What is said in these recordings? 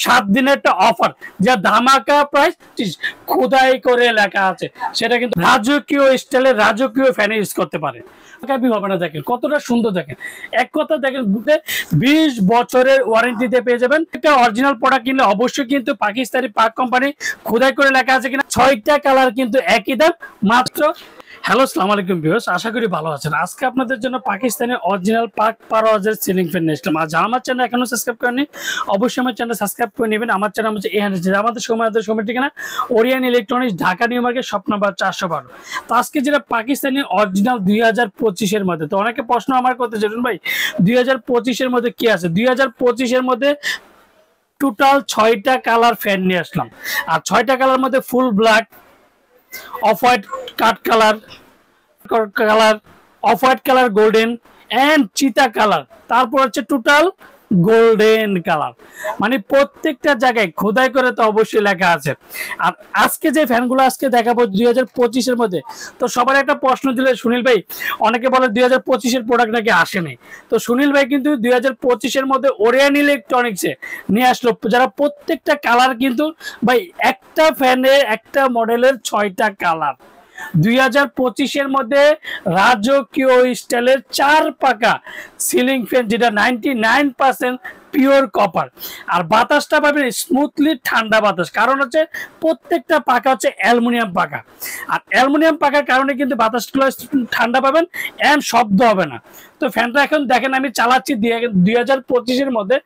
7 দিনের একটা অফার, যা ধামাকা প্রাইস খোদাই করে লেখা আছে, সেটা কিন্তু রাজকীয় স্টাইলের রাজকীয় ফ্যান ইউজ করতে পারে। হবে না, দেখেন কতটা সুন্দর। দেখেন এক কথা, দেখেন 20 বছরের ওয়ারেন্টিতে পেয়ে যাবেন। একটা অরিজিনাল প্রোডাক্ট কিনলে অবশ্যই কিন্তু পাকিস্তানি পাক কোম্পানি খোদাই করে লেখা আছে কিনা। 6টা কালার কিন্তু একই দাম, মাত্র। হ্যালো, আসসালামু আলাইকুম ভিউয়ার্স, আশা করি ভালো আছেন। আজকে আপনাদের জন্য পাকিস্তানি অরিজিনাল পাক পারওয়াজের সিলিং ফ্যান নিয়ে আসলাম। আর যারা আমার চ্যানেল এখনো সাবস্ক্রাইব করেনি, অবশ্যই আমার চ্যানেল সাবস্ক্রাইব করে নেবেন। আমার চ্যানেল হচ্ছে আমাদের সময় ঠিকানা Orion electronics, Dhaka new market, shop number 412। তো আজকে যেটা পাকিস্তানি অরিজিনাল 2025-এর মধ্যে, তো অনেকে প্রশ্ন আমার করতে চান ভাই 2025-এর মধ্যে কি আছে। 2025-এর মধ্যে টোটাল 6টা কালার ফ্যান নিয়ে আসলাম। আর 6টা কালার মধ্যে full black, off white cut colour, off white colour, golden and চিতা কালার, তারপর হচ্ছে টোটাল গোল্ডেন কালার। মানে প্রত্যেকটা জায়গায় খোদাই করে তো অবশ্যই লেখা আছে। আর আজকে যে ফ্যানগুলো আজকে দেখাবো 2025-এর মধ্যে, তো সবার একটা প্রশ্ন দিলে সুনীল ভাই, অনেকে বলে 2025-এর প্রোডাক্ট নাকি আসেনি। তো সুনীল ভাই কিন্তু 2025-এর মধ্যে ওরিয়ান ইলেকট্রনিক্সে নিয়ে আসলো, যারা প্রত্যেকটা কালার কিন্তু ভাই, একটা ফ্যানে একটা মডেলের 6টা কালার। 2025-এর মধ্যে রাজকীয় স্টাইলের 4 পাকা সিলিং ফ্যান, যেটা 99% পিওর কপার। আর বাতাসটা পাবেন স্মুথলি ঠান্ডা বাতাস, কারণ হচ্ছে প্রত্যেকটা পাকা হচ্ছে অ্যালুমিনিয়াম পাকা। আর অ্যালুমিনিয়াম পাকার কারণে কিন্তু বাতাসগুলো ঠান্ডা পাবেন এন্ড শব্দ হবে না। তো ফ্যানটা এখন দেখেন আমি চালাচ্ছি 2025-এর মধ্যে,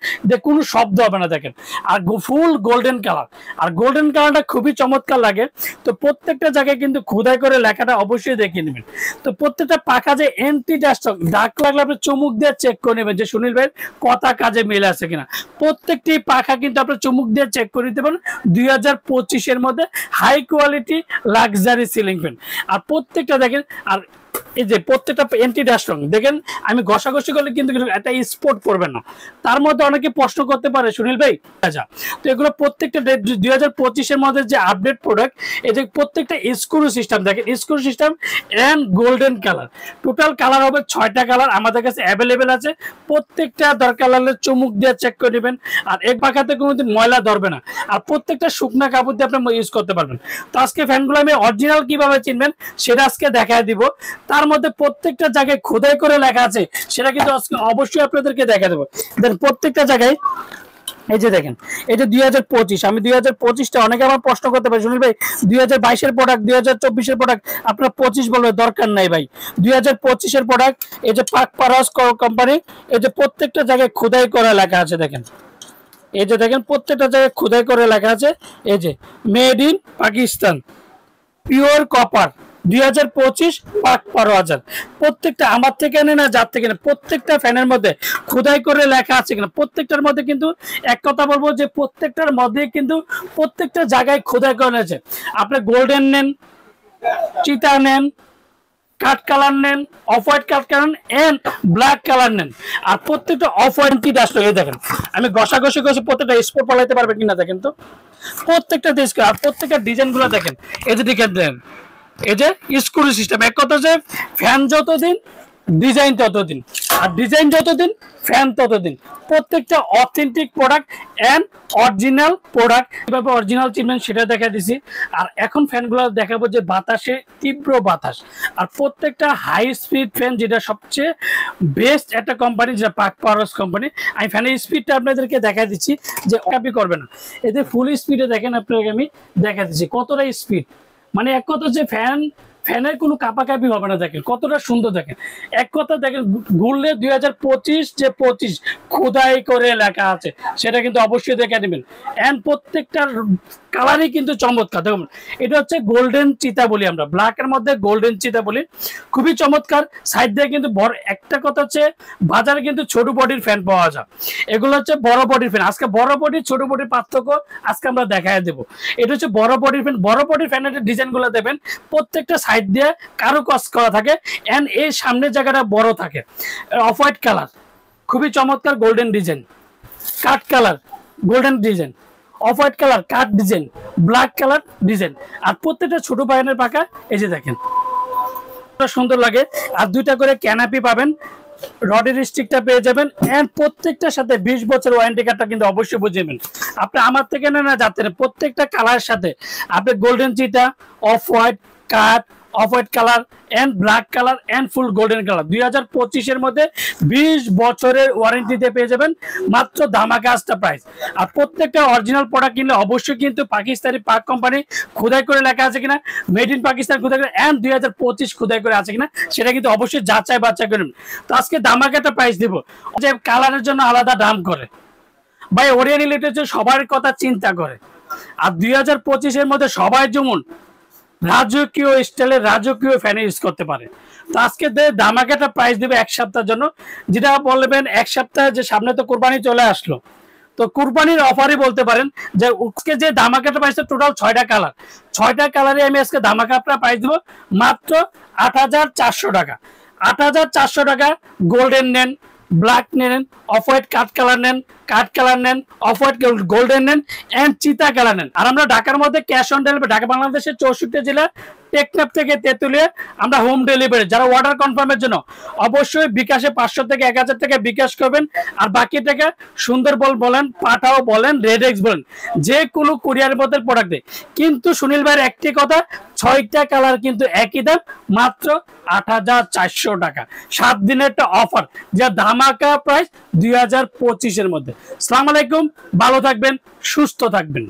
কোনো শব্দ হবে না। দেখেন আর ফুল গোল্ডেন কালার, আর গোল্ডেন কালারটা খুবই চমৎকার লাগে। তো প্রত্যেকটা জায়গায় কিন্তু খোদাই করে লেখাটা অবশ্যই দেখে নেবেন। তো প্রত্যেকটা পাকা যে এন্টি ডাস্ট দাগ লাগলে আপনি চুমুক দিয়ে চেক করে নেবেন যে সুনীল ভাইয়ের কথা কাজে মিলে আছে কিনা। প্রত্যেকটি পাখা কিন্তু আপনার চুমুক দিয়ে চেক করে নিতে পারেন 2025-এর মধ্যে high quality luxury ceiling fan. আর প্রত্যেকটা দেখেন, আর এই যে প্রত্যেকটা এন্টি ডাস্ট রং দেখেন, আমি ঘষাঘষি করলে কিন্তু একটা স্পট পড়বে না। তার মধ্যে অনেকে প্রশ্ন করতে পারে সুনীল ভাই, আচ্ছা তো এগুলো প্রত্যেকটা 2025-এর মধ্যে যে আপডেট প্রোডাক্ট, এই যে প্রত্যেকটা স্ক্রু সিস্টেম দেখেন, screw system and golden colour. Total colour হবে 6টা কালার আমাদের কাছে অ্যাভেলেবেল আছে। প্রত্যেকটা দরকার লাগলে চুমুক দিয়ে চেক করে নেবেন। আর এক পাখাতে কোনোদিন ময়লা ধরবে না। আর প্রত্যেকটা শুকনা কাপড় দিয়ে আপনি ইউজ করতে পারবেন। তো আজকে ফ্যানগুলো আমি অরিজিনাল কিভাবে চিনবেন সেটা আজকে দেখায় দিব। তার মধ্যে প্রত্যেকটা জায়গায় খোদাই করে লেখা আছে, সেটা কিন্তু আজকে অবশ্যই আপনাদেরকে দেখা দেবো। দেন প্রত্যেকটা জায়গায় এই যে দেখেন, এই যে 2025, আমি 2025টা অনেকে আমার প্রশ্ন করতে পারে সুনীল ভাই 2022-এর প্রোডাক্ট 2024-এর প্রোডাক্ট আপনার 25 বলবে, দরকার নাই ভাই। 2025-এর প্রোডাক্ট, এই যে পাক পারওয়াজ কোম্পানি, এই যে প্রত্যেকটা জায়গায় খোদাই করা লেখা আছে। দেখেন এই যে দেখেন প্রত্যেকটা জায়গায় খোদাই করে লেখা আছে, এই যে made in Pakistan, pure copper, 2025 পাক পারওয়াজার। প্রত্যেকটা আমার থেকে নেই না, যার থেকে নেই, প্রত্যেকটা ফ্যানের মধ্যে খোদাই করে লেখা আছে কিনা। প্রত্যেকটার মধ্যে কিন্তু এক কথা বলবো যে প্রত্যেকটার মধ্যে কিন্তু প্রত্যেকটা জায়গায় খোদাই করে আছে। আপনি গোল্ডেন নেন, চিতা নেন, কাট কালার নেন, off white cut colour and black colour নেন। আর প্রত্যেকটা অফ হোয়াইট ডাস্ট হয়ে দেখেন, আমি ঘষাঘষি করছি প্রত্যেকটা স্পট পালাইতে পারবে কিনা দেখেন। তো প্রত্যেকটা দেশ আর প্রত্যেকটা ডিজাইন গুলো দেখেন, এই যে দেখেন দেন, এই যে স্ক্রু সিস্টেম। এক কথা যে ফ্যান যতদিন ডিজাইন ততদিন, আর ডিজাইন যতদিন ফ্যান ততদিন। প্রত্যেকটা authentic product and original product. কিভাবে অরিজিনাল চিনবেন সেটা দেখা দিছি। আর এখন ফ্যানগুলো দেখাবো যে বাতাসে তীব্র বাতাস, আর প্রত্যেকটা হাই স্পিড ফ্যান, যেটা সবচেয়ে বেস্ট একটা কোম্পানি, যেটা পাক পারওয়াজ কোম্পানি। আমি ফ্যানের স্পিডটা আপনাদেরকে দেখা দিচ্ছি, যে কপি করবে না। এতে ফুল স্পিডে দেখেন, আপনাকে আমি দেখা দিচ্ছি কতটা স্পিড। মানে এক কথা যে ফ্যানের কোনো কাপাকাপি হবে না। দেখেন কতটা সুন্দর। দেখেন এক কথা দেখেন, ঘুরলে 2025 খোদাই করে লেখা আছে, সেটা কিন্তু অবশ্যই দেখে নেবেন। এন্ড প্রত্যেকটার কালারই কিন্তু চমৎকার। দেখুন এটা হচ্ছে গোল্ডেন চিতা বলি আমরা, ব্ল্যাকের মধ্যে গোল্ডেন চিতা বলি, খুবই চমৎকার। সাইড দিয়ে কিন্তু বড় একটা কথা হচ্ছে, বাজারে কিন্তু ছোট বডির ফ্যান পাওয়া যায়, এগুলো হচ্ছে বড় বডির ফ্যান। আজকে বড় বডি ছোট বডির পার্থক্য আজকে আমরা দেখায় দেবো। এটা হচ্ছে বড় বডির ফ্যান। বড় বডির ফ্যানের ডিজাইন গুলো দেবেন, প্রত্যেকটা সাইড দিয়ে কারো কাজ করা থাকে এন্ড এই সামনের জায়গাটা বড় থাকে। অফ হোয়াইট কালার, খুবই চমৎকার, golden design, cut colour, golden design, off white colour, cut design, black colour design. আর প্রত্যেকটা ছোট বায়ানের পাকা, এই যে দেখেন সুন্দর লাগে। আর 2টা করে ক্যানাপি পাবেন, রডের স্টিকটা পেয়ে যাবেন এন্ড প্রত্যেকটার সাথে 20 বছর ওয়ারেন্টি কার্ডটা কিন্তু অবশ্যই বুঝবেন। আপনি আমার থেকে না যাতে প্রত্যেকটা কালারের সাথে আপনি গোল্ডেন চিটা, off white, cut, off white colour and black colour and full golden colour 2025 এর মধ্যে 20 বছরের ওয়ারেন্টিতে পেয়ে যাবেন মাত্র ধামাকা আস্তা প্রাইস। আর প্রত্যেকটা অরিজিনাল প্রোডাক্ট কিনলে অবশ্যই কিন্তু পাকিস্তানি পাক কোম্পানি খোদাই করে লেখা আছে কিনা, মেড ইন পাকিস্তান খোদাই করে এন্ড 2025 খোদাই করে আছে কিনা সেটা কিন্তু অবশ্যই যাচাই বাছাই করবেন। তো আজকে ধামাকা একটা প্রাইস দিব, যে কালারের জন্য আলাদা দাম করে ভাই, ওরিয়েন্টাল লিটারেচার সবার কথা চিন্তা করে। আর 2025 এর মধ্যে সবাই যেমন রাজকীয় স্টাইলের রাজকীয় ফ্যান ইউজ করতে পারে। তো আজকে ধামাকাটা প্রাইস দেবে এক সপ্তাহের জন্য, যেটা বলবেন এক সপ্তাহে যে সামনে তো কুরবানি চলে আসলো, তো কুরবানির অফারই বলতে পারেন যে আজকে যে ধামাকাটা প্রাইস টোটাল 6টা কালার, 6টা কালারে আমি আজকে ধামাকাটা প্রাইস দেবো মাত্র 8400 টাকা। 8400 টাকা গোল্ডেন নেন, ব্ল্যাক নেন, অফ হোয়াইট কাট কালার নেন, কাট কালার নেন, অফ হোয়াইট গোল্ডেন নেন এন্ড চিতা কালার নেন। আর আমরা ঢাকার মধ্যে ক্যাশ অন ডেলিভারি, ঢাকা বাংলাদেশের 64 জেলা টেকনাফ থেকে তেতুলিয়া আমরা হোম ডেলিভারি। যারা অর্ডার কনফার্মের জন্য অবশ্যই বিকাশে 500 থেকে 1000 টাকা বিকাশ করবেন, আর বাকি টাকা সুন্দরবন বলেন, পাঠাও বলেন, রেডেক্স বলেন, যে কোনো কুরিয়ার মধ্যে প্রোডাক্ট দেয়। কিন্তু সুনীল ভাইয়ের একটি কথা, 6টা কালার কিন্তু একই দাম মাত্র 8400 টাকা। 7 দিনের একটা অফার, যা ধামাকা প্রাইস 2025 এর মধ্যে। আসসালামু আলাইকুম, ভালো থাকবেন, সুস্থ থাকবেন।